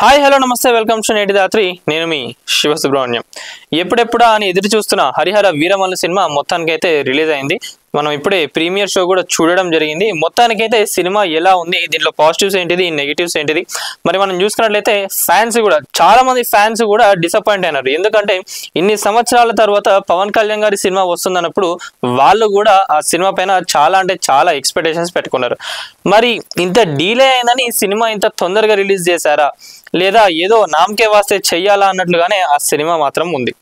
hi hello నమస్తే welcome to నేటి రాత్రి నేను మీ శివసుబ్రహ్మణ్యం ఎప్పుడెప్పుడా అని ఎదురు చూస్తున్న హరిహర వీరమల్లు సినిమా మొత్తానికైతే రిలీజ్ అయింది మనం ఇప్పుడే ప్రీమియర్ షో కూడా చూడడం జరిగింది మొత్తానికైతే సినిమా ఎలా ఉంది దీంట్లో పాజిటివ్స్ ఏంటిది నెగటివ్స్ ఏంటిది మరి మనం చూసుకున్నట్లయితే ఫ్యాన్స్ కూడా చాలా మంది ఫ్యాన్స్ కూడా డిసప్పాయింట్ అయినారు ఎందుకంటే ఇన్ని సంవత్సరాల తర్వాత పవన్ కళ్యాణ్ గారి సినిమా వస్తుందన్నప్పుడు వాళ్ళు కూడా ఆ సినిమా పైన చాలా అంటే చాలా ఎక్స్పెక్టేషన్స్ పెట్టుకున్నారు మరి ఇంత డీలే అయిందని సినిమా ఇంత తొందరగా రిలీజ్ చేశారా లేదా ఏదో నామకే వాస్తే చెయ్యాలా అన్నట్లుగానే ఆ సినిమా మాత్రం ఉంది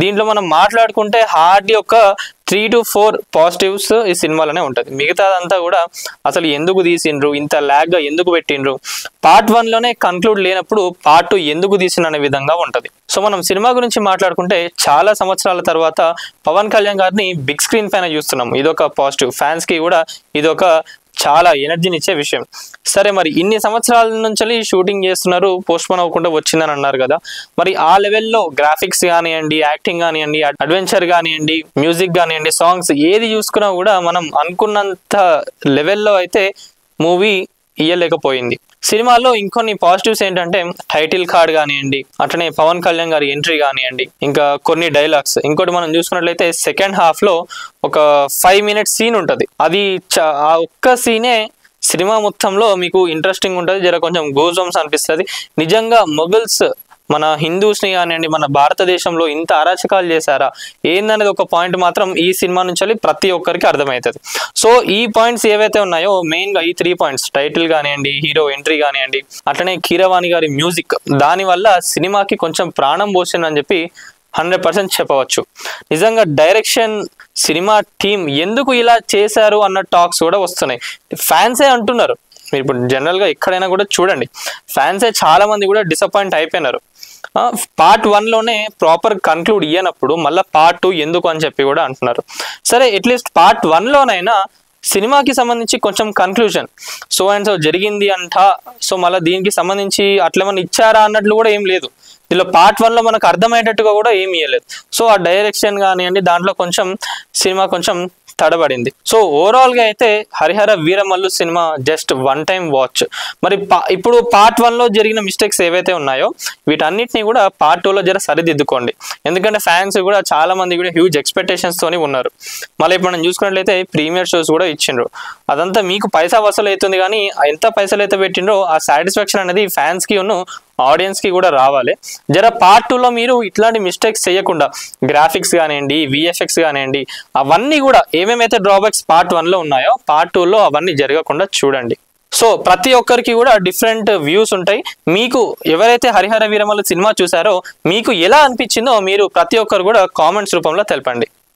దీంట్లో మనం మాట్లాడుకుంటే హార్డ్లీ ఒక 3 to 4 పాజిటివ్స్ ఈ సినిమాలోనే ఉంటుంది మిగతాదంతా కూడా అసలు ఎందుకు తీసిండ్రు ఇంత ల్యాగ్గా ఎందుకు పెట్టిండ్రు పార్ట్ 1 లోనే కన్క్లూడ్ లేనప్పుడు పార్ట్ 2 ఎందుకు తీసిన అనే విధంగా ఉంటుంది సో మనం సినిమా గురించి మాట్లాడుకుంటే చాలా సంవత్సరాల తర్వాత పవన్ కళ్యాణ్ గారిని బిగ్ స్క్రీన్ పైన చూస్తున్నాం ఇదొక పాజిటివ్ ఫ్యాన్స్ కి కూడా ఇదొక చాలా ఎనర్జీని ఇచ్చే విషయం సరే మరి ఇన్ని సంవత్సరాల నుంచి షూటింగ్ చేస్తున్నారు పోస్ట్ పోన్ అవ్వకుండా వచ్చిందని అన్నారు కదా మరి ఆ లెవెల్లో గ్రాఫిక్స్ కానివ్వండి యాక్టింగ్ కానివ్వండి అడ్వెంచర్ కానివ్వండి మ్యూజిక్ కానివ్వండి సాంగ్స్ ఏది చూసుకున్నా కూడా మనం అనుకున్నంత లెవెల్లో అయితే మూవీ ఇయ్యలేకపోయింది సినిమాలో ఇంకొన్ని పాజిటివ్స్ ఏంటంటే టైటిల్ కార్డ్ కానివ్వండి అట్లనే పవన్ కళ్యాణ్ గారి ఎంట్రీ కానివ్వండి ఇంకా కొన్ని డైలాగ్స్ ఇంకోటి మనం చూసుకున్నట్లయితే సెకండ్ హాఫ్ లో ఒక 5 minutes సీన్ ఉంటుంది అది ఆ ఒక్క సీనే సినిమా మొత్తంలో మీకు ఇంట్రెస్టింగ్ ఉంటుంది జర కొంచెం గూస్ బంప్స్ అనిపిస్తుంది నిజంగా మొఘల్స్ మన హిందూస్ని కానివ్వండి మన భారతదేశంలో ఇంత అరాచకాలు చేశారా ఏందనేది ఒక పాయింట్ మాత్రం ఈ సినిమా నుంచి ప్రతి ఒక్కరికి అర్థమవుతుంది సో ఈ పాయింట్స్ ఏవైతే ఉన్నాయో మెయిన్గా ఈ 3 points టైటిల్ కానివ్వండి హీరో ఎంట్రీ కానివ్వండి అట్లనే కీరవాణి గారి మ్యూజిక్ దానివల్ల సినిమాకి కొంచెం ప్రాణం పోసిందని చెప్పి 100% చెప్పవచ్చు నిజంగా డైరెక్షన్ సినిమా టీం ఎందుకు ఇలా చేశారు అన్న టాక్స్ కూడా వస్తున్నాయి ఫ్యాన్సే అంటున్నారు మీరు ఇప్పుడు జనరల్గా ఎక్కడైనా కూడా చూడండి ఫ్యాన్సే చాలా మంది కూడా డిసప్పాయింట్ అయిపోయినారు పార్ట్ 1 లోనే ప్రాపర్ కన్క్లూడ్ ఇయ్యనప్పుడు మళ్ళీ పార్ట్ 2 ఎందుకు అని చెప్పి కూడా అంటున్నారు సరే అట్లీస్ట్ పార్ట్ 1 లోనైనా సినిమాకి సంబంధించి కొంచెం కన్క్లూజన్ సో అండ్ సో జరిగింది అంట సో మళ్ళీ దీనికి సంబంధించి అట్లేమన్నా ఇచ్చారా అన్నట్లు కూడా ఏం లేదు దీనిలో పార్ట్ 1 లో మనకు అర్థమయ్యేటట్టుగా కూడా ఏమి ఇవ్వలేదు సో ఆ డైరెక్షన్ కానివ్వండి దాంట్లో కొంచెం సినిమా కొంచెం తడబడింది సో ఓవరాల్ గా అయితే Harihara Veeramallu cinema just 1 time watch మరి ఇప్పుడు పార్ట్ 1 లో జరిగిన మిస్టేక్స్ ఏవైతే ఉన్నాయో వీటన్నిటిని కూడా పార్ట్ 2 లో జర సరిదిద్దుకోండి ఎందుకంటే ఫ్యాన్స్ కూడా చాలా మంది కూడా హ్యూజ్ ఎక్స్పెక్టేషన్స్ తోని ఉన్నారు మళ్ళీ ఇప్పుడు మనం చూసుకున్నట్లయితే ప్రీమియర్ షోస్ కూడా ఇచ్చిండ్రు అదంతా మీకు పైసా వసూలు అవుతుంది కానీ ఎంత పైసలు అయితే పెట్టిండ్రో ఆ సాటిస్ఫాక్షన్ అనేది ఫ్యాన్స్ కి ఆడియన్స్ కి కూడా రావాలి జర పార్ట్ 2 లో మీరు ఇట్లాంటి మిస్టేక్స్ చేయకుండా గ్రాఫిక్స్ కానివ్వండి విఎఫ్ఎక్స్ కానివ్వండి అవన్నీ కూడా ఏమేమైతే డ్రాబ్యాక్స్ పార్ట్ 1 లో ఉన్నాయో పార్ట్ 2 లో అవన్నీ జరగకుండా చూడండి సో ప్రతి ఒక్కరికి కూడా డిఫరెంట్ వ్యూస్ ఉంటాయి మీకు ఎవరైతే హరిహర వీరమల్లు సినిమా చూసారో మీకు ఎలా అనిపించిందో మీరు ప్రతి ఒక్కరు కూడా కామెంట్స్ రూపంలో తెలపండి